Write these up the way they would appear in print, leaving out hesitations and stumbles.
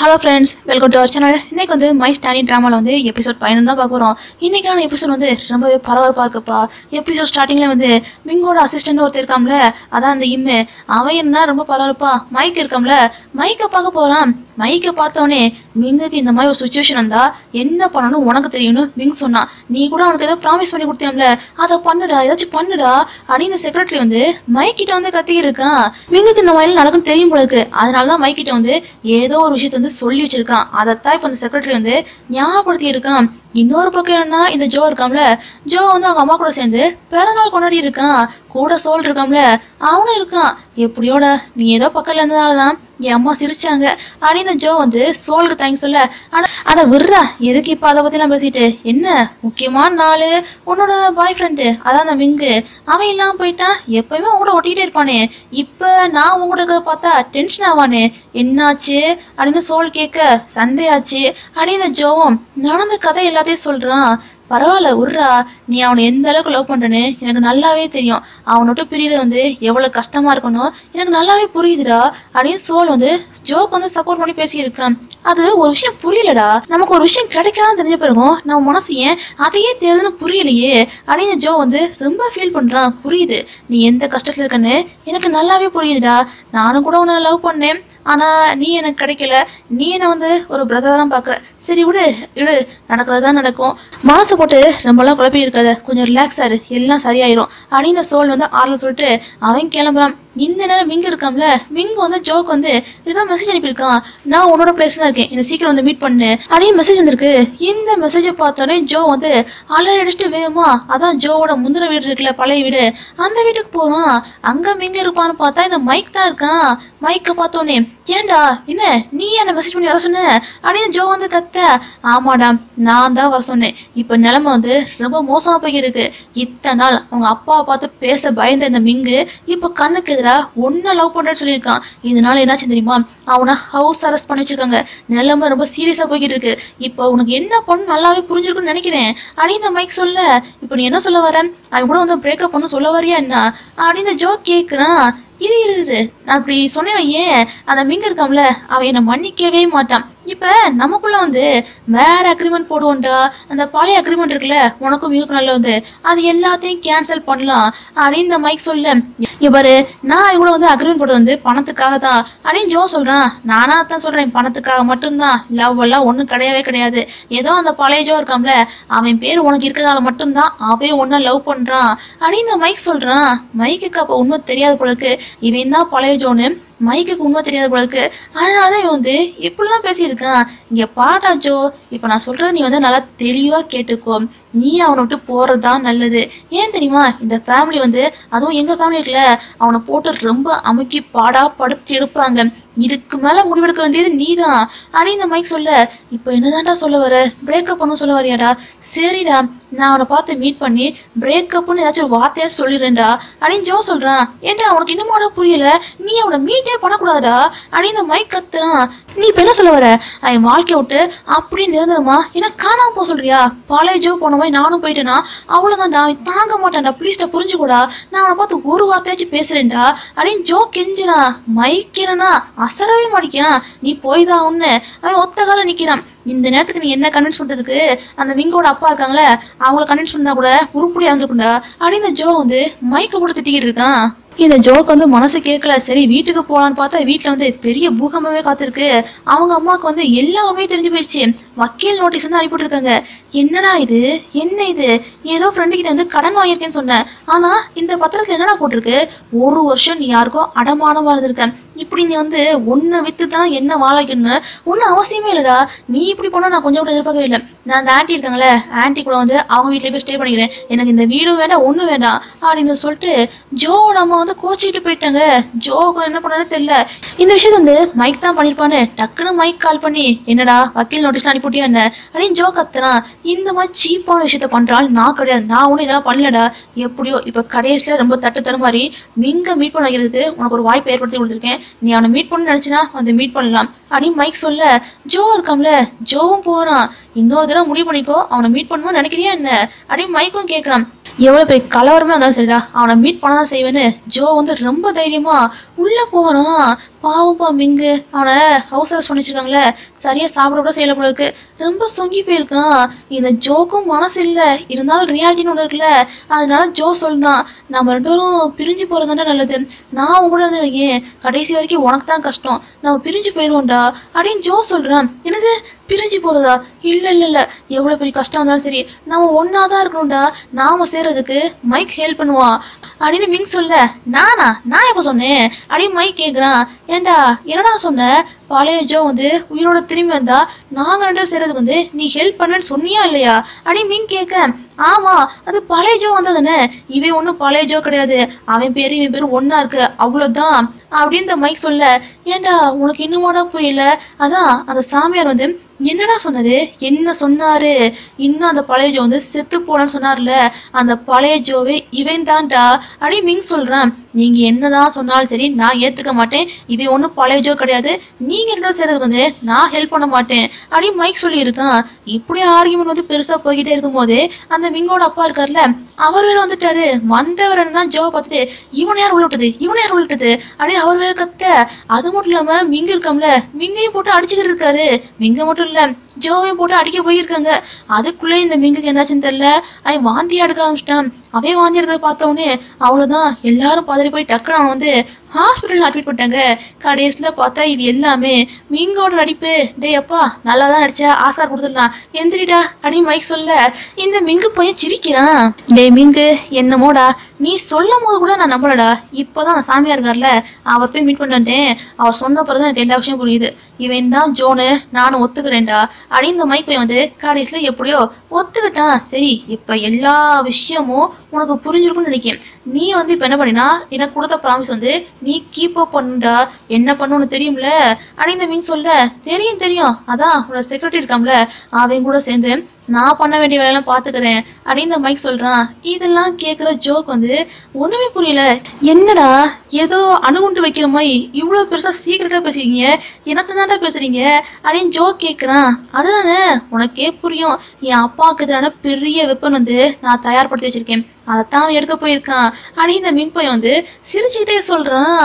Hello friends, welcome to our channel. இன்றைக்கி வந்து my standing ட்ராமாவில் வந்து எபிசோட் 11 தான் பார்க்க போகிறோம். இன்றைக்கான எபிசோட் வந்து ரொம்பவே பரபரப்பாக இருக்குப்பா. எபிசோட் ஸ்டார்டிங்கில் வந்து மிங்கோட அசிஸ்டன்ட் ஒருத்தர் இருக்காம்ல, அதான் அந்த இம்மு. அவன் என்ன ரொம்ப பரபரப்பா மைக் இருக்காம்ல, மைக்கை பார்க்க போகிறான். மைக்கை பார்த்தவொடனே மிங்குக்கு இந்த மாதிரி ஒரு சுச்சுவேஷன் வந்தால் என்ன பண்ணணும் உனக்கு தெரியும்னு மிங் சொன்னான். நீ கூட அவனுக்கு ஏதோ ப்ராமிஸ் பண்ணி கொடுத்தியாம்ல, அதை பண்ணுடா, ஏதாச்சும் பண்ணுடா அப்படின்னு செக்ரட்டரி வந்து மைக் கிட்ட வந்து கத்திக்கிட்டு இருக்கான். மிங்குக்கு இந்த மாதிரி நடக்கும் தெரியும் போல இருக்கு. அதனால தான் மைக் கிட்ட வந்து ஏதோ ஒரு விஷயத்த வந்து சொல்லி வச்சிருக்கான். அதைத்தான் இப்போ அந்த செக்ரட்டரி வந்து ஞாபகப்படுத்தி இருக்கான். இன்னொரு பக்கம் என்னன்னா, இந்த ஜோ இருக்காம்ல, ஜோ வந்து அவங்க அம்மா கூட சேர்ந்து பிறந்தநாள் கொண்டாடி இருக்கான். கூட சோல் இருக்காம்ல, அவனும் இருக்கான். எப்படியோட நீ ஏதோ பக்கத்துல இருந்ததாலதான் என் அம்மா சிரிச்சாங்க அப்படின்னு ஜோ வந்து சோலுக்கு தேங்க்ஸ் சொல்ல, ஆனா விடுறா, எதுக்கு இப்ப அதை பத்தி எல்லாம் பேசிட்டு, என்ன முக்கியமான நாள் உன்னோட பாய் ஃப்ரெண்டு அதான் அந்த மிங்கு, அவன் இல்லாம போயிட்டான். எப்பயுமே உங்க கூட ஒட்டிக்கிட்டே இருப்பானே, இப்ப நான் உங்க கூட இருக்கிறத பார்த்தா டென்ஷன் ஆவானே, என்னாச்சு அப்படின்னு சோல் கேட்க, சண்டே ஆச்சு அப்படின்னு ஜோவும் நடந்த கதை எல்லாத்தையும் சொல்றான். பரவாயில்ல விட்றா, நீ அவனை எந்த அளவுக்கு லவ் பண்ணுறேன்னு எனக்கு நல்லாவே தெரியும். அவனோட்டு பிரியிறது வந்து எவ்வளோ கஷ்டமாக இருக்கணும் எனக்கு நல்லாவே புரியுதுடா அப்படின்னு சோல் வந்து ஜோக்கு வந்து சப்போர்ட் பண்ணி பேசியிருக்கான். அது ஒரு விஷயம் புரியலடா, நமக்கு ஒரு விஷயம் கிடைக்காதுன்னு தெரிஞ்ச பிறகும் நம்ம மனசு ஏன் அதையே தேடுதுன்னு புரியலையே அப்படின்னு ஜோ வந்து ரொம்ப ஃபீல் பண்ணுறான். புரியுது நீ எந்த கஷ்டத்தில் இருக்கன்னு எனக்கு நல்லாவே புரியுதுடா. நானும் கூட உன்னை லவ் பண்ணேன், ஆனால் நீ எனக்கு கிடைக்கல. நீ என்னை வந்து ஒரு பிரதர் தான் பார்க்குற. சரி விடு விடு, நடக்கிறது தான் நடக்கும். மனசு போட்டு ரொம்பலாம் குழப்பி இருக்காத, கொஞ்சம் ரிலாக்ஸ் ஆறு, எல்லாம் சரியாயிரும் அப்படின்னு சோல் வந்து ஆறுதல் சொல்லிட்டு அவன் கிளம்புறான். இந்த நேரம் மிங்கு இருக்காம்ல, மிங்கு வந்து ஜோக்கு வந்து இதான் மெசேஜ் அனுப்பியிருக்கான். நான் உன்னோட பிளேஸ்ல தான் இருக்கேன், என்னை சீக்கிரம் வந்து மீட் பண்ணு அப்படின்னு மெசேஜ் வந்திருக்கு. இந்த மெசேஜை பார்த்தோன்னே ஜோ வந்து அலறி அடிச்சுட்டு வேகமா, அதான் ஜோவோட முந்தின வீடு இருக்குல்ல, பழைய வீடு, அந்த வீட்டுக்கு போறான். அங்க மிங்கு இருப்பான்னு பார்த்தா இந்த மைக் தான் இருக்கான். மைக்கை பார்த்தோன்னே, ஏண்டா என்ன நீ என்ன மெசேஜ் பண்ணி வர சொன்ன அப்படின்னு ஜோ வந்து கத்த. ஆமாடா, நான் தான் வர சொன்னேன். இப்போ நிலைமை வந்து ரொம்ப மோசமா போயிருக்கு. இத்தனை நாள் அவங்க அப்பாவை பார்த்து பேச பயந்த இந்த மிங்கு இப்போ கண்ணுக்கு எதிராக ஒன்ன லவ் பண்றேன்னு சொல்லியிருக்கான். இதனால என்னாச்சு தெரியுமா, அவனை ஹவுஸ் அரெஸ்ட் பண்ணி வச்சிருக்காங்க. நிலைமை ரொம்ப சீரியஸா போய்கிட்டு இருக்கு. இப்போ உனக்கு என்ன பண்ணு நல்லாவே புரிஞ்சிருக்குன்னு நினைக்கிறேன் அப்படின்னு இந்த மைக் சொல்ல, இப்போ நீ என்ன சொல்ல வர, அவன் கூட வந்து பிரேக்கப் பண்ண சொல்ல வரியா என்ன அப்படின்னு ஜோ கேட்குறான். இரு நான் அப்படி சொன்னேன், ஏன் அந்த மிங்க இருக்காம்ல, அவன் என்னை மன்னிக்கவே மாட்டான். இப்போ நமக்குள்ள வந்து வேற அக்ரிமெண்ட் போடுவோம்டா, அந்த பழைய அக்ரிமெண்ட் இருக்குல்ல உனக்கும் மிகுக்கும் நல்ல வந்து அது எல்லாத்தையும் கேன்சல் பண்ணலாம் அப்படின்னு இந்த மைக் சொல்ல, இவரு நான் இவ்வளோ வந்து அக்ரிமெண்ட் போட்டு வந்து பணத்துக்காக தான் அப்படின்னு ஜோ சொல்றான். நானா தான் சொல்றேன், பணத்துக்காக மட்டும்தான், லவ் எல்லாம் ஒன்றும் கிடையவே கிடையாது. ஏதோ அந்த பழைய ஜோ இருக்காம்ல, அவன் பேர் உனக்கு இருக்கிறதால மட்டும்தான் அவன் ஒன்னா லவ் பண்றான் அப்படின்னு இந்த மைக் சொல்றான். மைக்குக்கு அப்போ உண்மை தெரியாது போல இருக்கு, இவன் தான் பழைய ஜோன்னு மைக்குக்கு உண்மை தெரியாத போல இருக்கு. அதனாலதான் இவன் வந்து இப்படிலாம் பேசியிருக்கான். இங்க பாட்டா ஜோ, இப்போ நான் சொல்றது நீ வந்து நல்லா தெளிவா கேட்டுக்கோ. நீ அவனை விட்டு போறதுதான் நல்லது. ஏன் தெரியுமா, இந்த ஃபேமிலி வந்து அதுவும் எங்க ஃபேமிலி இருக்குல்ல, அவனை போட்டு ரொம்ப அமுக்கி பாடா படுத்தி எடுப்பாங்க. இதுக்கு மேல முடிவெடுக்க வேண்டியது நீதான் அப்படின்னு இந்த மைக் சொல்ல, இப்போ என்னதான்டா சொல்ல வர, பிரேக்கப் பண்ண சொல்ல வரியாடா? சரிடா, நான் அவனை பார்த்து மீட் பண்ணி பிரேக்கப்னு ஏதாச்சும் ஒரு வார்த்தையா சொல்லிடுறேன்டா அப்படின்னு ஜோ சொல்றான். ஏன்டா அவனுக்கு இன்னுமாடா புரியல, நீ அவனை மீட்டே பண்ணக்கூடாதா அப்படின்னு இந்த மைக் கத்துறான். நீ இப்ப என்ன சொல்ல வர, அவன் வாழ்க்கைய விட்டு அப்படி நிரந்தரமா என்ன காணாம போக சொல்றியா? பழைய ஜோ போன மாதிரி நானும் போயிட்டேன்னா அவ்வளவுதான்டா, அவன் தாங்க மாட்டான்டா, ப்ளீஸ்டா புரிஞ்சுக்கூடா, நான் அவனை பார்த்து ஒரு வார்த்தையாச்சும் பேசுறேன்டா அப்படின்னு ஜோ கெஞ்சினான். மைக் என்னன்னா அசரவே மாட்டிக்கான். நீ போய் தான் ஒண்ணு, அவன் ஒத்த கால நிக்கிறான். இந்த நேரத்துக்கு நீ என்ன கன்வின்ஸ் பண்றதுக்கு அந்த விங்கோட அப்பா இருக்காங்களே, அவங்கள கன்வின்ஸ் பண்ணா கூட உருப்படியா இருந்திருக்குண்டா அப்படின்னு ஜோ வந்து மைக்க போட்டு திட்டிக்கிட்டு இருக்கான். இந்த ஜோக்கு வந்து மனசு கேட்கல. சரி வீட்டுக்கு போகலான்னு பார்த்தா வீட்டில் வந்து பெரிய பூகம்பமே காத்திருக்கு. அவங்க அம்மாவுக்கு வந்து எல்லாருமே தெரிஞ்சு போயிடுச்சு. வக்கீல் நோட்டீஸ் வந்து அனுப்பிட்டுருக்காங்க. என்னடா இது, என்ன இது, ஏதோ ஃப்ரெண்டு கிட்ட வந்து கடன் வாங்கியிருக்கேன்னு சொன்னேன், ஆனா இந்த பத்திரத்துல என்னடா போட்டிருக்கு, 1 வருஷம் நீ யாருக்கோ அடமானமா இருந்திருக்க, இப்படி நீ வந்து ஒன்னு வித்து தான் என்ன வாழைக்கணும்னு ஒன்னும் அவசியமே இல்லடா. நீ இப்படி போனா நான் கொஞ்சம் கூட எதிர்பார்க்கவே இல்லை. நான் அந்த ஆண்டி இருக்காங்களே, ஆண்டி கூட வந்து அவங்க வீட்லயே போய் ஸ்டே பண்ணிக்கிறேன், எனக்கு இந்த வீடும் வேண்டாம் ஒன்றும் வேண்டாம் அப்படின்னு சொல்லிட்டு ஜோவோட அம்மா வந்து கோச்சிக்கிட்டு போயிட்டாங்க. ஜோக்கு என்ன பண்ணான்னு தெரியல. இந்த விஷயத்த வந்து மைக் தான் பண்ணிருப்பான்னு டக்குன்னு மைக் கால் பண்ணி, என்னடா வக்கீல் நோட்டீஸ் அனுப்பிட்டியா என்ன அப்படின்னு ஜோ கத்துறான். இந்த மாதிரி சீப்பான விஷயத்த பண்றாள் நான் கிடையாது, நான் ஒன்றும் இதெல்லாம் பண்ணலடா. எப்படியோ இப்போ கடைசியில் ரொம்ப தட்டு மாதிரி மிங்க மீட் பண்ண வைக்கிறதுக்கு உனக்கு ஒரு வாய்ப்பு ஏற்படுத்தி கொடுத்துருக்கேன். நீ அவனை மீட் பண்ணு நினைச்சினா வந்து மீட் பண்ணலாம் அப்படின்னு மைக் சொல்ல, ஜோ இருக்காம்ல, ஜோவும் போறான். இன்னொரு தடவை முடிவு பண்ணிக்கோ, அவனை மீட் பண்ணுவோன்னு நினைக்கிறியா என்ன அப்படின்னு மைக்கும் கேட்கறான். எவ்வளவு பெரிய கலவரமே வந்தாலும் சரிடா, அவனை மீட் பண்ணதான் செய்வேன்னு ஜோ வந்து ரொம்ப தைரியமா உள்ள போறான். பாவம்பா மிங்கு அவனை ஹவுஸ் அரெஸ்ட் பண்ணி வச்சிருக்காங்களே, சரியா சாப்பிட கூட செய்யல போல இருக்கு. ரொம்ப சொங்கி போயிருக்கான். இந்த ஜோக்கும் மனசு இல்லை, இருந்தாலும் ரியாலிட்டின்னு ஒன்று இருக்குல்ல. அதனால ஜோ சொல்றான், நம்ம ரெண்டு பேரும் பிரிஞ்சு போறதுதானே நல்லது. நான் உங்க கூட இருந்தேன், கடைசி வரைக்கும் உனக்கு தான் கஷ்டம், நம்ம பிரிஞ்சு போயிடுவோம்டா அப்படின்னு ஜோ சொல்றான். என்னது பிரிஞ்சு போறதா? இல்ல இல்ல இல்ல, எவ்வளவு பெரிய கஷ்டம் வந்தாலும் சரி நாம ஒன்னாதான் இருக்கணும்டா, நாம சேர்றதுக்கு மைக் ஹெல்ப் பண்ணுவான் அப்படின்னு மிங் சொல்ல. நான் எப்ப சொன்னேன் அப்படின்னு மைக் கேக்குறான். ஏண்டா என்னடா சொன்ன, பழைய ஜோ வந்து உயிரோட திரும்பி வந்தா நாங்க ரெண்டு சேர்றதுக்கு வந்து நீ ஹெல்ப் பண்ணன்னு சொன்னியா இல்லையா அப்படின்னு மிங் கேட்க. ஆமா, அது பழைய ஜோ வந்ததானே, இவன் ஒன்றும் பழைய ஜோ கிடையாது, அவன் பேரு இவன் பேரு ஒன்னா இருக்கு அவ்வளவுதான் அப்படின்னு மைக் சொல்ல. ஏண்டா உனக்கு இன்னுமாடா புரியல? அதான் அந்த சாமியார் வந்து என்னடா சொன்னாரு, என்ன சொன்னாரு, இன்னும் அந்த பழைய ஜோ வந்து செத்து போனான்னு சொன்னார்ல, அந்த பழைய ஜோவே இவன் தான்டா அப்படி மிங் சொல்றான். நீங்க என்னதான் சொன்னாலும் சரி நான் ஏத்துக்க மாட்டேன், இவன் ஒன்றும் பழைய ஜோ கிடையாது, நீங்க ரெண்டும் சேர்றதுக்கு வந்து நான் ஹெல்ப் பண்ண மாட்டேன் அப்படி மைக் சொல்லி இருக்கான். இப்படி ஆர்கியூமெண்ட் வந்து பெருசா போய்கிட்டே இருக்கும் போது அந்த மிங்கோட அப்பா இருக்கார்ல, அவர் வேற வந்துட்டாரு. வந்தவர் என்னன்னா ஜோவை பார்த்துட்டு இவனை யார் உள்ள விட்டது அப்படின்னு அவர் வேற கத்த. அது மட்டும் இல்லாம மிங்க இருக்கம்ல, மிங்கையும் போட்டு அடிச்சுக்கிட்டு இருக்காரு. மிங்க மட்டும் இல்ல ஜோவையும் போட்டு அடிக்க போயிருக்காங்க. அதுக்குள்ளே இந்த மிங்குக்கு என்னாச்சுன்னு தெரியல, அவன் வாந்தி எடுக்க ஆரம்பிச்சிட்டான். அவன் வாந்தி எடுக்கிறத பார்த்தவொடனே அவ்வளவுதான், எல்லாரும் பதறி போய் டக்குனு அவன் வந்து ஹாஸ்பிட்டல் அட்மிட் பண்ணிட்டாங்க. கடைசியில பார்த்தா இது எல்லாமே மிங்கோட நடிப்பு. டே அப்பா நல்லா தான் நடிச்சா, ஆஸ்கார் கொடுத்துடலாம், எந்திரிடா அப்படின்னு மைக் சொல்ல. இந்த மிங்கு பையன் சிரிக்கிறான். டே மிங்கு என்னமோடா, நீ சொல்லும் போது கூட நான் நம்பலடா, இப்போதான் அந்த சாமியார் இருக்கார்ல அவர் போய் மீட் பண்ணிட்டேன், அவர் சொன்ன பிறகு எனக்கு எல்லா விஷயம் புரியுது, இவன் தான் ஜோனு, நானும் ஒத்துக்கிறேன்டா அப்படின்னு இந்த மைக் பையன் வந்து கடைசியில எப்படியோ ஒத்துக்கிட்டான். சரி இப்ப எல்லா விஷயமும் உனக்கு புரிஞ்சிருக்கும்னு நினைக்கிறேன். நீ வந்து இப்ப என்ன பண்ணினா, எனக்கு கொடுத்த ப்ராமிஸ் வந்து நீ கீப் அப் பண்ணுடா, என்ன பண்ணுன்னு தெரியும்ல அப்படின்னு இந்த மீன் சொல்ல. தெரியும், அதான் உன்னோட செக்யூரிட்டி இருக்காம்ல, அவன் கூட சேர்ந்து நான் பண்ண வேண்டிய வேலையெல்லாம் பாத்துக்கிறேன் அப்படின்னு இந்த மைக் சொல்றான். இதெல்லாம் கேட்குற ஜோக் வந்து ஒண்ணுமே புரியல. என்னடா ஏதோ அணுகுண்டு வைக்கிற மாதிரி இவ்வளவு பெருசா சீக்கிரட்டா பேசுறீங்க, என்னத்த தாண்டா பேசுறீங்க அப்படின்னு ஜோக் கேட்குறான். அதுதானே உனக்கே புரியும், என் அப்பாவுக்கு எதிரான பெரிய வெப்பன் வந்து நான் தயார்படுத்தி வச்சிருக்கேன், அதைத்தான் எடுக்க போயிருக்கான் அப்படின்னு இந்த மிங் பையன் வந்து சிரிச்சுக்கிட்டே சொல்றான்.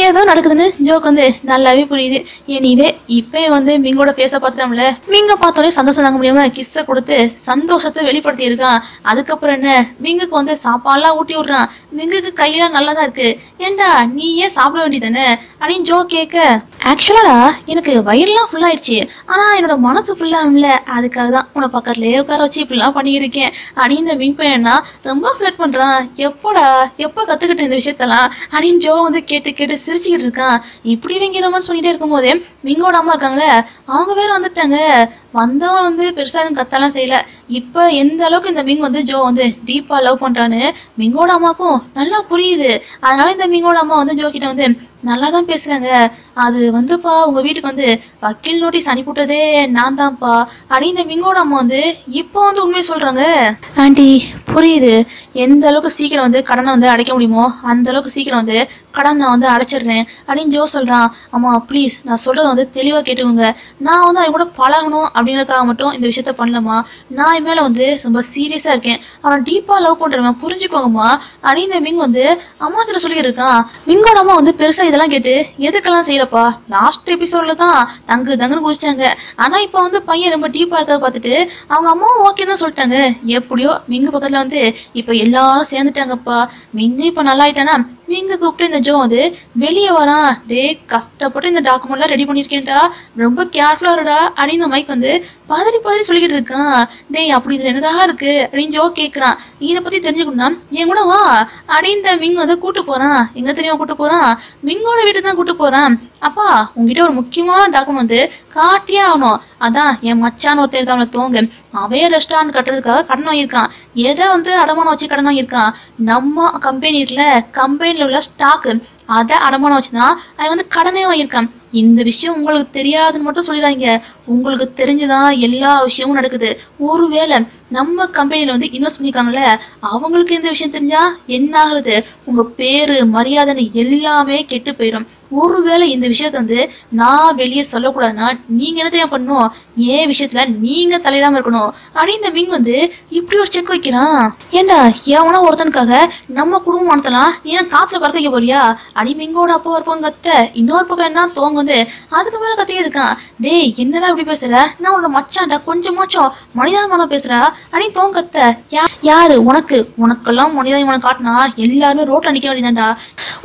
ஏதோ நடக்குதுன்னு ஜோக் வந்து நல்லாவே புரியுது. எனிவே இப்ப வந்து மிங்கோட ஃபேஸை பார்த்துட்டோம்ல, மிங்க பார்த்தோடே சந்தோஷம் தாங்க முடியாம கிஸ்ஸை கொடுத்து சந்தோஷத்தை வெளிப்படுத்தி இருக்கான். அதுக்கப்புறம் என்ன, மிங்குக்கு வந்து சாப்பாடுலாம் ஊட்டி விடுறான். மிங்குக்கு கையெல்லாம் நல்லா தான் இருக்கு, ஏண்டா நீ ஏன் சாப்பிட வேண்டியதானே அப்படின்னு ஜோ கேட்க. ஆக்சுவலாடா எனக்கு வயிறுலாம் ஃபுல்லாயிடுச்சு, ஆனா என்னோட மனசு ஃபுல்லாகல, அதுக்காக தான் உன்னை பக்கத்துலேயே உட்கார வச்சு இப்படிலாம் பண்ணியிருக்கேன் அப்படின்னு இந்த மிங் பையனா ரொம்ப ஃப்ளட் பண்றான். எப்போ கத்துக்கிட்ட இந்த விஷயத்தெல்லாம் அப்படின்னு ஜோ வந்து கேட்டு சிரிச்சுக்கிட்டு இருக்கான். இப்படி இவங்க ரொம்ப சொல்லிட்டே இருக்கும் போதே மிங்கோட அம்மா இருக்காங்களே, அவங்க வேற வந்துட்டாங்க. வந்தவன் வந்து பெருசா எதுவும் கத்தெல்லாம் செய்யல. இப்ப எந்த அளவுக்கு இந்த மிங் வந்து ஜோ வந்து டீப்பா லவ் பண்றான்னு மிங்கோட அம்மாக்கும் நல்லா புரியுது. அதனால இந்த மிங்கோட அம்மா வந்து ஜோ கிட்ட வந்து நல்லா தான் பேசுறாங்க. அது வந்துப்பா உங்க வீட்டுக்கு வந்து வக்கீல் நோட்டீஸ் அனுப்பிவிட்டதே நான் தான்ப்பா அப்படின்னு இந்த மிங்கோட அம்மா வந்து இப்போ வந்து உண்மையை சொல்றாங்க. ஆண்டி புரியுது, எந்த அளவுக்கு சீக்கிரம் வந்து கடனை வந்து அடைக்க முடியுமோ அந்த அளவுக்கு சீக்கிரம் வந்து கடன் நான் வந்து அடைச்சிடுறேன் அப்படின்னு ஜோ சொல்றான். அம்மா ப்ளீஸ் நான் சொல்றதை வந்து தெளிவா கேட்டுக்கோங்க, நான் வந்து அவன் கூட பழகணும் அப்படின்றதுக்காக மட்டும் இந்த விஷயத்த பண்ணலமா, நான் என் மேல வந்து ரொம்ப சீரியஸா இருக்கேன், அவனை டீப்பா லவ் பண்றேன் புரிஞ்சுக்கோங்கம்மா அப்படின்னு இந்த மிங் வந்து அம்மா கிட்ட சொல்லியிருக்கான். மிங்கோட அம்மா வந்து பெருசா இதெல்லாம் கேட்டு எதுக்கெல்லாம் செய்யலப்பா, லாஸ்ட் எபிசோட்ல தான் தங்குன்னு குதிச்சாங்க, ஆனா இப்ப வந்து பையன் ரொம்ப டீப்பா இருக்கிறத பார்த்துட்டு அவங்க அம்மாவும் ஓகே தான் சொல்லிட்டாங்க. எப்படியோ மிங்கு பக்கத்துல வந்து இப்ப எல்லாரும் சேர்ந்துட்டாங்கப்பா. மிங்கு இப்ப நல்லா ஆயிட்டானா மிங்க கூப்பிட்டு இந்த ஜோ வந்து வெளியே வரான். டே கஷ்டப்பட்டு இந்த டாக்குமெண்ட்லாம் ரெடி பண்ணியிருக்கேன்டா, ரொம்ப கேர்ஃபுல்லா இருடா அப்படின்னு இந்த மைக் வந்து பதறி சொல்லிக்கிட்டு இருக்கான். டேய் அப்படி இதுல என்னடா இருக்கு அப்படின்னு ஜோ கேட்கறான். இதை பத்தி தெரிஞ்சுக்கணும்னா என் கூட வா அப்படின்னு இந்த மிங் வந்து கூட்டு போறான். எங்க தெரியுமா கூட்டு போறான், மிங்கோட வீட்டுக்கு தான் கூட்டு போறான். அப்பா உங்ககிட்ட ஒரு முக்கியமான டாக்குமெண்ட் வந்து காட்டியே ஆகணும், அதான் என் மச்சான் ஒருத்தர் இருக்காங்க தோங்க, அவன் ரெஸ்டாரண்ட் கட்டுறதுக்காக கடன் வாங்கியிருக்கான். எதை வந்து அடமானம் வச்சு கடன் வாங்கியிருக்கான், நம்ம கம்பெனி இருக்குல்ல, கம்பெனில உள்ள ஸ்டாக்கு அதை அடமானம் வச்சுதான் அவன் வந்து கடனே வாங்கியிருக்கான். இந்த விஷயம் உங்களுக்கு தெரியாதுன்னு மட்டும் சொல்லிடாங்க, உங்களுக்கு தெரிஞ்சுதான் எல்லா விஷயமும் நடக்குது. ஒருவேளை நம்ம கம்பெனியில வந்து இன்வெஸ்ட் பண்ணிருக்காங்கல்ல, அவங்களுக்கு இந்த விஷயம் தெரிஞ்சா என்ன ஆகுறது, உங்க பேரு மரியாதைன்னு எல்லாமே கெட்டு போயிடும். ஒருவேளை இந்த விஷயத்த வந்து நான் வெளியே சொல்லக்கூடாதுன்னா நீங்க என்ன தெரியாம பண்ணணும், ஏன் விஷயத்துல நீங்க தலையிடாம இருக்கணும் அப்படின்னு இந்த மிங் வந்து இப்படி ஒரு செக் வைக்கிறான். ஏண்டா எவனா ஒருத்தனுக்காக நம்ம குடும்பம் நடத்தலாம், நீ என்ன காத்துல பறக்க வைக்க போறியா அடி மிங்கோட அப்பா இருப்பாங்க கத்த. இன்னொரு பக்கம் என்ன தோங்க வந்து அதுக்கு மேல கத்தியே இருக்கான். டேய் என்னடா இப்படி பேசுற, நான் உன்னோட மச்சான்டா, கொஞ்சமாச்சும் மனிதாபிமானம் பேசுறா அப்படின்னு தோங்க கத்த. யாரு உனக்கு, உனக்கெல்லாம் மனிதாபிமானம் காட்டினா எல்லாருமே ரோட்ல நிக்க வேண்டியதாண்டா,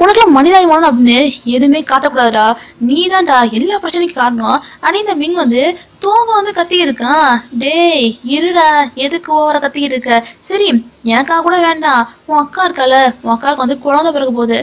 உனக்கெல்லாம் மனிதாபிமானம் அப்படின்னு எதுவுமே காட்டக்கூடாதுடா, நீ தான்டா எல்லா பிரச்சனைக்கும் காரணம் அப்படின்னு இந்த மிங் வந்து தோங்க வந்து கத்திக்கிட்டு இருக்கான். டேய் இருடா, எதுக்கு ஓவரா கத்திக்கிட்டு இருக்க, சரி எனக்காக கூட வேண்டாம், உன் அக்கா இருக்கால, உன் அக்காவுக்கு வந்து குழந்தை பிறகு போகுது,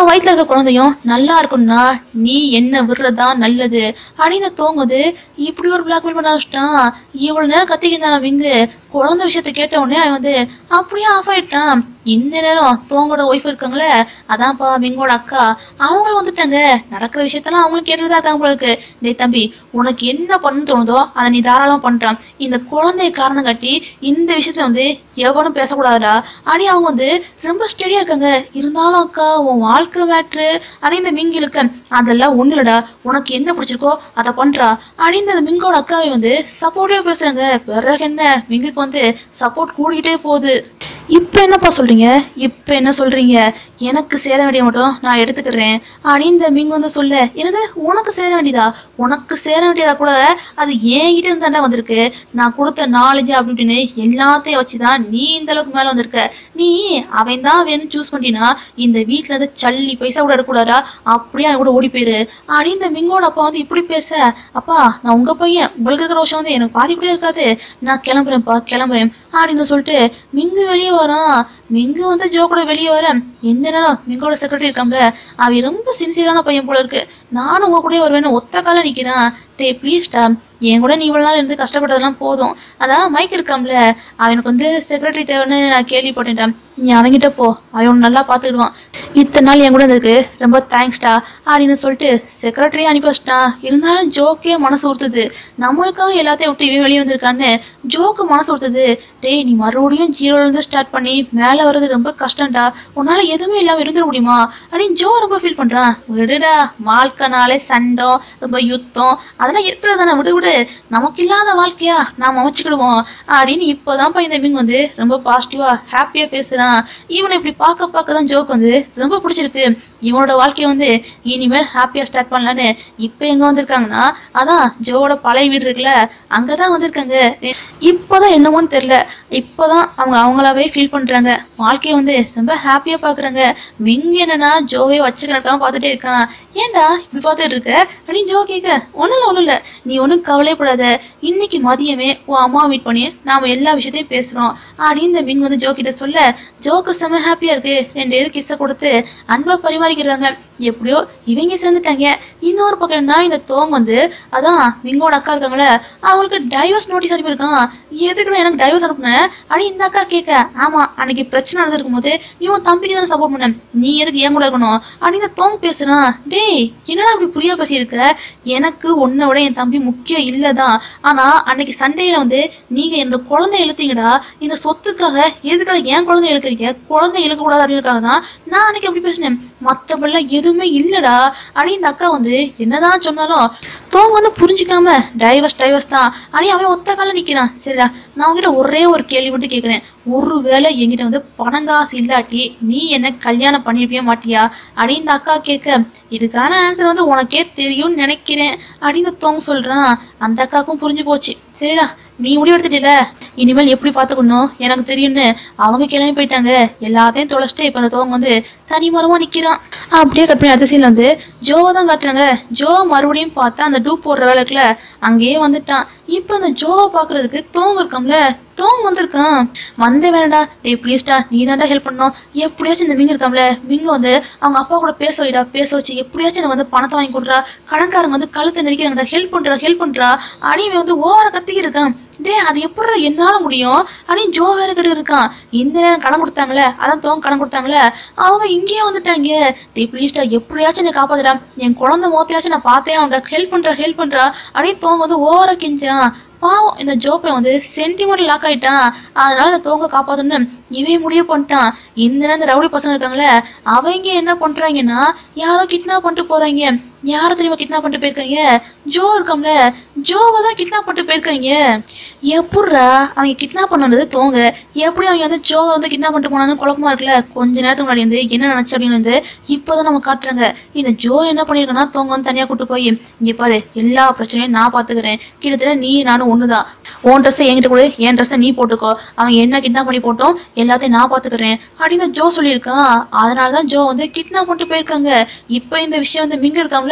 வயிற்றுல இருக்க குழந்தையும் நல்லா இருக்கும்னா நீ என்ன விடுறதுதான் நல்லது அப்படின்னு தோங்க வந்து இப்படி ஒரு பிளாக்மெயில் பண்ண ஆரம்பிச்சிட்டான். இவ்வளவு நேரம் கத்திக்கிட்டான் விங்கு, குழந்தை விஷயத்த கேட்ட உடனே அவன் வந்து அப்படியே ஆஃப் ஆயிட்டான். இந்த நேரம் தோங்கோட ஒய்ஃப் இருக்காங்களே, அதான்ப்பா விங்கோட அக்கா, அவங்களும் வந்துட்டாங்க. நடக்கிற விஷயத்தெல்லாம் அவங்களும் கேட்டுதான் இருக்காங்க போல இருக்கு. டேய் தம்பி, உனக்கு என்ன பண்ணு தோணுதோ அதை நீ தாராளமா பண்றான், இந்த குழந்தைய காரணம் காட்டி இந்த விஷயத்த வந்து எவனும் பேசக்கூடாதுடா அப்படி அவங்க வந்து ரொம்ப ஸ்டெடியா இருக்காங்க. இருந்தாலும் அக்கா உன் வாழ்க்கை மேட்ரு அப்படி இந்த மிங் இழுக்க, அதெல்லாம் ஒண்ணு இல்லடா, உனக்கு என்ன பிடிச்சிருக்கோ அதை பண்றா அப்படின்னு இந்த மிங்கோட அக்காவை வந்து சப்போர்ட்டிவா பேசுறாங்க. பிறகு என்ன மிங்குக்கு வந்து சப்போர்ட் கூடிக்கிட்டே போகுது. இப்போ என்னப்பா சொல்றீங்க, இப்போ என்ன சொல்றீங்க, எனக்கு சேர வேண்டிய மட்டும் நான் எடுத்துக்கிறேன் அப்படின்னு இந்த மிங் வந்து சொல்ல, என்னது உனக்கு சேர வேண்டியதா, உனக்கு சேர வேண்டியதா கூட அது என்கிட்ட இருந்து தானே வந்திருக்கு, நான் கொடுத்த நாலேஜ் அப்படி இப்படின்னு எல்லாத்தையும் வச்சுதான் நீ இந்த அளவுக்கு மேலே வந்திருக்க, நீ அவன் தான் வேணும் சூஸ் பண்ணினா இந்த வீட்டில் இருந்து சல்லி பைசா கூட எடுக்கக்கூடாதா, அப்படியே அவன் கூட ஓடி போயிரு அப்படின்னு இந்த மிங்கோட அப்பா வந்து இப்படி பேச, அப்பா நான் உங்க பையன், உங்களுக்கு இருக்கிற விஷயம் வந்து எனக்கு பாதி கூட இருக்காது, நான் கிளம்புறேன்ப்பா கிளம்புறேன் அப்படின்னு சொல்லிட்டு மிங்கு வெளியே வரான். மிங்கு வந்து ஜோ கூட வெளியே வர, எந்த நேரம் மிங்கோட செக்ரட்டரி இருக்காம்ல, அவன் ரொம்ப சின்சியரான பையன் போல இருக்கு, நானும் உங்க கூட வருவேன்னு ஒத்த கால நிக்கிறான். டே ப்ளீஸ்டா, என் கூட நீ இவ்வளவு நாள் இருந்து கஷ்டப்பட்டதெல்லாம் போதும், அதான் மைக் இருக்காம்ல, அவனுக்கு வந்து செக்ரட்டரி தேவைன்னு நான் கேள்விப்பட்டேன்டா, நீ அவன்கிட்ட போ, அவன் நல்லா பார்த்துக்கிடுவான், இத்தனை நாள் என் கூட இருந்ததுக்கு ரொம்ப தேங்க்ஸ்டா அப்படின்னு சொல்லிட்டு செக்ரட்டரியே அனுப்பி வச்சிட்டான். இருந்தாலும் ஜோக்கே மனசு ஊர்த்துது, நம்மளுக்காக எல்லாத்தையும் விட்டு இவன் வெளியே வந்திருக்கான்னு ஜோக்கு மனசு ஊர்த்துது. டேய் நீ மறுபடியும் ஜீரோலேருந்து ஸ்டார்ட் பண்ணி மேலே வர்றது ரொம்ப கஷ்டம்டா, உன்னால எதுவுமே இல்லாமல் இருந்துட முடியுமா அப்படின்னு ஜோ ரொம்ப ஃபீல் பண்ணுறான். விடுடா, வாழ்க்கைனாலே சண்டம் ரொம்ப யுத்தம் அதெல்லாம் இருக்கிறது தானே, விடு விடு, நமக்கு இல்லாத வாழ்க்கையா நாம் அமைச்சுக்கிடுவோம் அப்படின்னு இப்போதான்ப்பா இந்த மிங் வந்து ரொம்ப பாசிட்டிவாக ஹாப்பியாக பேசுகிறான். இவனை இப்படி பார்க்க தான் ஜோக்கு வந்து ரொம்ப பிடிச்சிருக்கு. இவனோட வாழ்க்கையை வந்து இனிமேல் ஹாப்பியாக ஸ்டார்ட் பண்ணலான்னு இப்போ எங்கே வந்திருக்காங்கன்னா, அதான் ஜோவோட பழைய வீடு இருக்குல்ல, அங்கே தான் வந்திருக்காங்க. இப்போதான் என்னமோன்னு தெரில, இப்போதான் அவங்களாவே ஃபீல் பண்ணுறாங்க, வாழ்க்கையை வந்து ரொம்ப ஹாப்பியாக பார்க்குறாங்க. மிங் என்னன்னா ஜோவே வச்சுக்கிறக்காம பார்த்துட்டே இருக்கான். ஏன்டா இப்படி பார்த்துட்டு இருக்க அப்படின்னு ஜோ கேட்க, ஒன்றும் இல்லை நீ ஒன்றும் கவலைப்படாத, இன்னைக்கு மதியமே உன் அம்மா மீட் பண்ணி நாம் எல்லா விஷயத்தையும் பேசுகிறோம் அப்படின்னு இந்த மிங் வந்து ஜோ கிட்ட சொல்ல, ஜோக்கு செம்ம ஹாப்பியாக இருக்கு. 2 பேரும் கிஸ்ஸை கொடுத்து அன்பை பரிமாறிக்கிறாங்க. எப்படியோ இவங்க சேர்ந்துட்டாங்க. இன்னொரு பக்கம் என்ன, இந்த தோங் வந்து அதான் மிங்கோட அக்கா இருக்காங்களே, அவங்களுக்கு டைவர்ஸ் நோட்டீஸ் அனுப்பியிருக்கான். எதுக்குன்னு எனக்கு டைவர்ஸ் அனுப்புனேன் அப்படின்னு இந்த அக்கா கேட்க, ஆமா அன்னைக்கு பிரச்சனை நடந்திருக்கும் போது நீ உன் தம்பிக்கு தானே சப்போர்ட் பண்ண, நீ எதுக்கு ஏன் கூட இருக்கணும் அப்படின்னு இந்த தோங் பேசுறான். டேய் என்னடா அப்படி புரியா பேசியிருக்க, எனக்கு உன்னை விட என் தம்பி முக்கியம் இல்லைதான், ஆனா அன்னைக்கு சண்டேல வந்து நீங்க என்னோட குழந்தை இழுத்தீங்கடா, இந்த சொத்துக்காக எதுக்கடா ஏன் குழந்தை இழுக்கிறீங்க, குழந்தை இழுக்கக்கூடாது அப்படின்றக்காக தான் நான் அன்னைக்கு அப்படி பேசினேன், மற்றபடிலாம் எதுவுமே இல்லடா அப்படின்னு இந்த அக்கா வந்து என்னதான் சொன்னாலும் தோங்க வந்து புரிஞ்சிக்காம டைவர்ஸ் தான் அப்படி அவன் ஒத்த கால நிக்கிறான். சரிடா, நான் உங்ககிட்ட ஒரே ஒரு கேள்வி மட்டும் கேட்குறேன், ஒருவேளை என்கிட்ட வந்து பணங்காசு இல்லாட்டி நீ என்ன கல்யாணம் பண்ணிருப்பிய மாட்டியா அப்படின்னு இந்த அக்கா கேட்க, இதுக்கான ஆன்சர் வந்து உனக்கே தெரியும்னு நினைக்கிறேன் அப்படின்னு தோங்க சொல்றான். அந்த அக்காவுக்கும் புரிஞ்சு போச்சு. சரிடா, நீ முடிவெடுத்துட்டில, இனிமேல் எப்படி பார்த்துக்கணும் எனக்கு தெரியும்னு அவங்க கிளம்பி போயிட்டாங்க. எல்லாத்தையும் தொலைச்சிட்டு இப்போ அந்த தோங்க வந்து தனிமரமா நிற்கிறான். அப்படியே கட் பண்ணி அடுத்த சீனில் வந்து ஜோவை தான் காட்டுறாங்க. ஜோ மறுபடியும் பார்த்தா அந்த டூப் போடுற வேலைக்குள்ள அங்கேயே வந்துட்டான். இப்போ அந்த ஜோவை பார்க்கறதுக்கு தோங்க இருக்காம்ல, தோங்க வந்திருக்கான். வந்தே வேணடா, டே ப்ளீஸ்டா நீ தான்டா ஹெல்ப் பண்ணணும், எப்படியாச்சும் இந்த மிங்க இருக்காம்ல, மிங்க வந்து அவங்க அப்பா கூட பேச வச்சு எப்படியாச்சும் எனக்கு வந்து பணத்தை வாங்கி கொடுறா, கடன்காரங்க வந்து கழுத்தை நெரிக்கிறாங்கடா, ஹெல்ப் பண்றா அப்படின்னு வந்து ஓவர கத்திக்கி இருக்கான். டே அது எப்படி என்னால முடியும் அப்படின்னு ஜோ வேற கிட்ட இருக்கான். இந்த நேரம் கடன் கொடுத்தாங்களே, அதான் தோங்க கடன் கொடுத்தாங்களே, அவங்க இங்கேயே வந்துட்டாங்க. டே ப்ளீஸ்டா எப்படியாச்சும் என்னை காப்பாத்துடா, என் குழந்தை மோத்தையாச்சும் நான் பார்த்தேன், அவங்க ஹெல்ப் பண்றா அப்படின்னு தோங்க வந்து ஓவர கெஞ்சிறான். பாவம் இந்த ஜோப்பை வந்து சென்டிமெண்ட் லாக் ஆயிட்டான். அதனால இந்த தோங்க காப்பாத்தணும்னு இவன் முடிவு பண்ணிட்டான். இந்த ரவுடி பசங்க இருக்காங்களே அவங்க என்ன பண்றாங்கன்னா யாரோ கிட்னாப் பண்ணிட்டு போறாங்க. யாரை தெரியுமா கிட்னாப் பண்ணிட்டு போயிருக்காங்க? ஜோ இருக்காம்ல, ஜோவை தான் கிட்னாப் பண்ணிட்டு போயிருக்காங்க. எப்பட்றா அவங்க கிட்னாப் பண்ணது தோங்க, எப்படி அவங்க வந்து ஜோவை வந்து கிட்னாப் பண்ணிட்டு போனாங்கன்னு குழப்பமா இருக்குல்ல. கொஞ்ச நேரத்துக்கு முன்னாடி வந்து என்ன நினைச்சு அப்படின்னு வந்து இப்போதான் நம்ம காட்டுறாங்க. இந்த ஜோ என்ன பண்ணிருக்கேன்னா தோங்க வந்து தனியா கூட்டு போய் இங்க பாரு எல்லா பிரச்சனையும் நான் பாத்துக்கிறேன். கிட்டத்தட்ட நீ நானும் ஒண்ணுதான். உன் ட்ரெஸ்ஸை என்கிட்ட கூட என் ட்ரெஸ்ஸை நீ போட்டுக்கோ. அவன் என்ன கிட்னாப் பண்ணி போட்டோம் எல்லாத்தையும் நான் பாத்துக்கிறேன் அப்படின்னு ஜோ சொல்லியிருக்கான். அதனாலதான் ஜோ வந்து கிட்னாப் பண்ணிட்டு போயிருக்காங்க. இப்ப இந்த விஷயம் வந்து மிங்க இருக்காமல,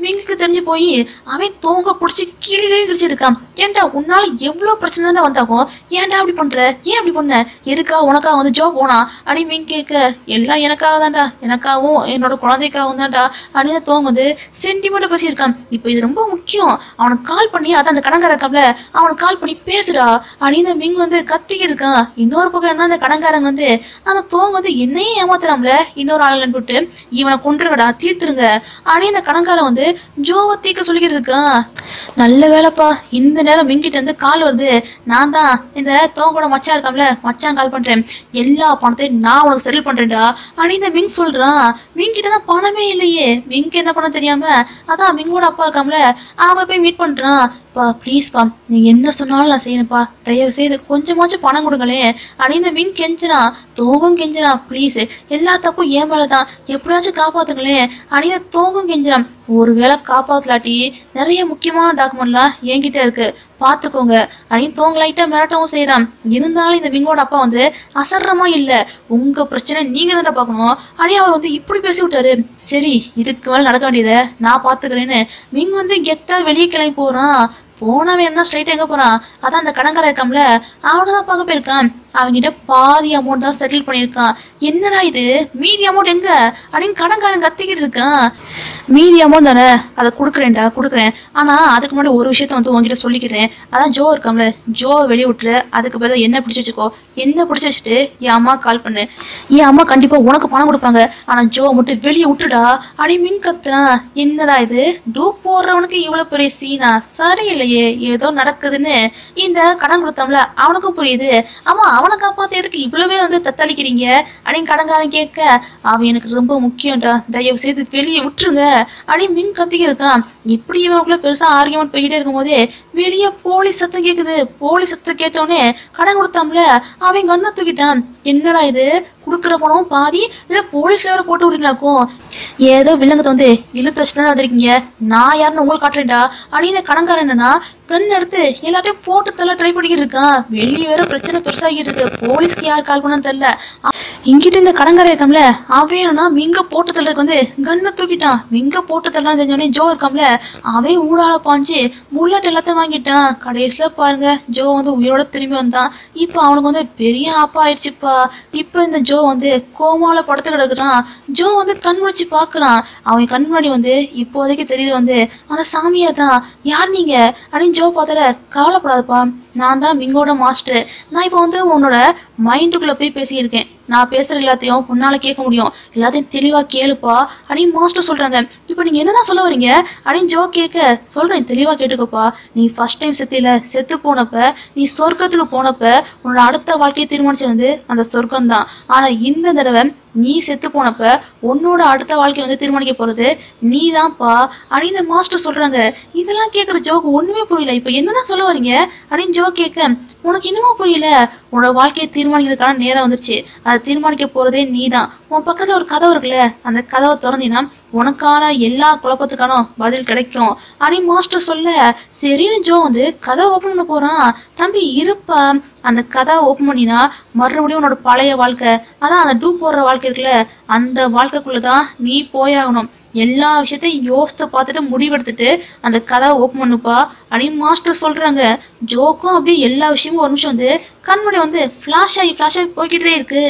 மிங்குக்கு தெரிஞ்சு போய் அவன் தோங்க பிடிச்சி கீழே கிடிச்சிருக்கான். ஏன்டா உன்னால எவ்வளவு பிரச்சனை தானே வந்தாகும், ஏன்டா அப்படி பண்ற, ஏன் அப்படி பண்ண, எதுக்கா உனக்காக வந்து ஜோ போனா அப்படின்னு மிங்க கேட்க, எல்லாம் எனக்காக தான்டா, எனக்காகவும் என்னோட குழந்தைக்காகவும் தான்டா அப்படின்னு தோங்க வந்து சென்டிமெண்ட் பேசியிருக்கான். இப்போ இது ரொம்ப முக்கியம், அவனுக்கு கால் பண்ணி அதான் அந்த கடங்கார இருக்காப்ல அவனுக்கு கால் பண்ணி பேசுடா அப்படின்னு மிங் வந்து கத்திக்கிட்டு இருக்கான். இன்னொரு பக்கம் என்ன அந்த கடங்காரங்க வந்து அந்த தோங்க வந்து என்னையே ஏமாத்துறாம்ல இன்னொரு ஆள் அனுப்பிட்டு இவனை கொண்டுருங்கடா தீர்த்துருங்க அப்படின்னு அந்த கடங்காரன் வந்து ஜோவை தீக்க சொல்லிக்கிட்டு இருக்கான். நல்ல வேலைப்பா இந்த நேரம் மிங்கிட்ட இருந்து கால் வருது. நான் தான் இந்த தோங்கோட மச்சான் இருக்காம்ல மச்சான் கால் பண்றேன், எல்லா பணத்தையும் நான் உனக்கு செட்டில் பண்றேன்டா அப்படின்னு இந்த மிங் சொல்றான். மிங்கிட்ட தான் பணமே இல்லையே, மிங்க் என்ன பண்ண தெரியாம அதான் மிங்கோட அப்பா இருக்காம்ல அவங்கள போய் மீட் பண்றான். பா ப்ளீஸ்ப்பா நீங்க என்ன சொன்னாலும் நான் செய்யணும்ப்பா, தயவு செய்து கொஞ்சமாச்சும் பணம் கொடுங்களேன் அப்படின்னு மிங் கெஞ்சினான். தோங்கும் கெஞ்சினான், ப்ளீஸ் எல்லா தப்பும் ஏன் மேலதான், எப்படியாச்சும் காப்பாத்துங்களேன் அப்படின்னு தோங்கும் கெஞ்சினான். ஒருவேளை காப்பாத்தலாட்டி நிறைய முக்கியமான டாக்குமெண்ட்லாம் என்கிட்ட இருக்கு பாத்துக்கோங்க அப்படின்னு தோங்க லைட்டா மிரட்டவும் செய்யறான். இருந்தாலும் இந்த மிங்கோட அப்பா வந்து அசர்றமா இல்ல, உங்க பிரச்சனை நீங்க தான்டா பாக்கணும் அப்படின்னு அவர் வந்து இப்படி பேசி விட்டாரு. சரி இதுக்கு மேல நடக்க வேண்டியதை நான் பாத்துக்கிறேன்னு மிங் வந்து கெத்தா வெளியே கிளம்பி போறான். போனவன் என்ன ஸ்ட்ரைட்டா எங்க போறான், அதான் அந்த கடங்கார இருக்காம்ல அவனதான் பார்க்க போயிருக்கான். அவங்கிட்ட பாதி அமௌண்ட் தான் செட்டில் பண்ணியிருக்கான். என்னடா இது மீதி அமௌண்ட் எங்க அப்படின்னு கடங்காரன் கத்திக்கிட்டு இருக்கான். மீதி அமௌண்ட் தானே அதை கொடுக்குறேன்டா கொடுக்குறேன், ஆனா அதுக்கு முன்னாடி ஒரு விஷயத்த வந்து உங்ககிட்ட சொல்லிக்கிறேன். அதான் ஜோ இருக்காம்ல ஜோவை வெளியே விட்டுரு, அதுக்கு பதில் என்ன பிடிச்சி வச்சுக்கோ, என்ன பிடிச்சி வச்சுட்டு என் அம்மா கால் பண்ணு, என் அம்மா கண்டிப்பா உனக்கு பணம் கொடுப்பாங்க, ஆனா ஜோ மட்டும் வெளியே விட்டுடா அப்படி மின் கத்துறான். என்னடா இது டூப் போடுறவனுக்கு இவ்வளவு பெரிய சீனா, சரியில்லையே ஏதோ நடக்குதுன்னு இந்த கடன் கொடுத்தோம்ல அவனுக்கும் புரியுது. ஆமா அவனை காப்பாத்துறதுக்கு இவ்வளவு பேர் வந்து தத்தளிக்கிறீங்க அப்படின்னு கடங்காரன் கேட்க, அவன் எனக்கு ரொம்ப முக்கியம்டா தயவு செய்து வெளியே விட்டுருங்க அப்படின்னு மின் கத்திக்க இருக்கான். இப்படி இவனுக்குள்ள பெருசா ஆர்கியூமெண்ட் போய்கிட்டே இருக்கும் போதே வெளியே போலீஸ் சத்தம் கேக்குது. போலீஸ் சத்தம் கேட்டோடனே கடன் கொடுத்தாம்ல அவன் கண்ணை தூக்கிட்டான். என்னடா இது கொடுக்குற பணம் பாதி இதுல போலீஸ்ல வேற போட்டு விடுறீங்களாக்கும், ஏதோ வில்லங்கத்தை வந்து இழுத்து வச்சுதான் வந்திருக்கீங்க, நான் யாருன்னு உங்களுக்கு காட்டுறேன்டா அப்படின்னு கடங்காரன் என்னன்னா கண் எடுத்து எல்லாத்தையும் போட்டு தள்ள ட்ரை பண்ணிக்கிட்டு இருக்கான். வெளியே வேற பிரச்சனை பெருசாகிட்டு இருக்கு, போலீஸ்க்கு யார் கால் பண்ணான்னு தெரியல. இங்கிட்ட இந்த கடங்கார இருக்காம்ல அவனா மிங்க போட்டு தள்ளதுக்கு வந்து கண்ணை தூக்கிட்டான். மிங்க போட்டு தள்ளலாம் தெரிஞ்சோடனே ஜோ இருக்காம்ல அவன் ஊடால பாஞ்சு புல்லட் எல்லாத்தையும் வாங்கிட்டான். கடைசியில பாருங்க ஜோ வந்து உயிரோட திரும்பி வந்தான். இப்போ அவனுக்கு வந்து பெரிய ஆப்பா ஆயிடுச்சுப்பா. இப்போ இந்த ஜோ வந்து கோமால படுத்து கிடக்குறான். ஜோ வந்து கண் முழிச்சு பாக்குறான். அவன் கண் முன்னாடி வந்து இப்போதைக்கு தெரியுது வந்து அந்த சாமியார் தான். யார் நீங்க அப்படின்னு ஜோ பார்த்தார, கவலைப்படாதப்பா நான் தான் மிங்கோட மாஸ்டர், நான் இப்போ வந்து உன்னோட மைண்டுக்குள்ள போய் பேசியிருக்கேன், நான் பேசுற எல்லாத்தையும் உன்னால கேட்க முடியும், எல்லாத்தையும் தெளிவா கேளுப்பா அப்படின்னு மாஸ்டர் சொல்றாங்க. இப்போ நீங்க என்னதான் சொல்ல வரீங்க அப்படின்னு ஜோ கேட்க, சொல்றேன் தெளிவா கேட்டுக்கோப்பா, நீ ஃபர்ஸ்ட் டைம் செத்தில செத்து போனப்ப நீ சொர்க்கத்துக்கு போனப்ப உன்னோட அடுத்த வாழ்க்கையை தீர்மானிச்சு வந்து அந்த சொர்க்கம் தான். ஆனா இந்த தடவை நீ செத்து போனப்ப உன்னோட அடுத்த வாழ்க்கையை வந்து தீர்மானிக்க போறது நீ தான்ப்பா அப்படின்னு மாஸ்டர் சொல்றாங்க. இதெல்லாம் கேட்குற ஜோக்கு ஒண்ணுமே புரியல. இப்போ என்னதான் சொல்ல வரீங்க அப்படின்னு ஜோ கேட்க, உனக்கு இன்னுமா புரியல, உன்னோட வாழ்க்கையை தீர்மானிக்கிறதுக்கான நேரம் வந்துருச்சு, அதை தீர்மானிக்க போறதே நீ தான். உன் பக்கத்துல ஒரு கதவு இருக்குல்ல, அந்த கதவை திறந்தீங்கன்னா உனக்கான எல்லா குழப்பத்துக்கான பதில் கிடைக்கும் அப்படின்னு மாஸ்டர் சொல்ல, சரின்னு ஜோ வந்து கதவை ஓப்பன் பண்ண போறான். தம்பி இருப்பா, அந்த கதவை ஓப்பன் பண்ணினா மறுபடியும் உன்னோட பழைய வாழ்க்கை, அதான் அந்த டூப் போடுற வாழ்க்கை இருக்குல்ல அந்த வாழ்க்கைக்குள்ளதான் நீ போயாகணும். எல்லா விஷயத்தையும் யோசித்து பார்த்துட்டு முடிவெடுத்துட்டு அந்த கதவை ஓப்பன் பண்ணுப்பா அப்படின்னு மாஸ்டர் சொல்றாங்க. ஜோக்கும் அப்படியே எல்லா விஷயமும் ஒரு நிமிஷம் வந்து கண்முடி வந்து ஃபிளாஷ் ஆகி போய்கிட்டே இருக்கு.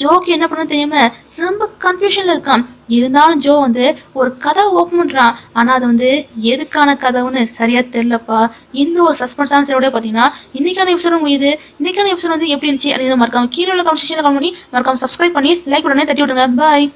ஜோக்கு என்ன பண்ண தெரியாம ரொம்ப கன்ஃபியூஷன்ல இருக்கான். இருந்தாலும் ஜோ வந்து ஒரு கதவை ஓப்பன் பண்றான். ஆனா அது வந்து எதுக்கான கதவுன்னு சரியா தெரியலப்பா. இந்த ஒரு சஸ்பென்ஸான சைடோட பாத்தீங்கன்னா இன்னைக்கான எபிசோட முடியுது. இன்னைக்கான எபிசோட் வந்து எப்படி இருந்துச்சு அப்படின்னு மறக்காம கீழே உள்ள கமெண்ட் செக்ஷன்ல கமெண்ட் பண்ணி மறக்காம சப்ஸ்கிரைப் பண்ணி லைக் உடனே தட்டி விட்டுருங்க. பாய்.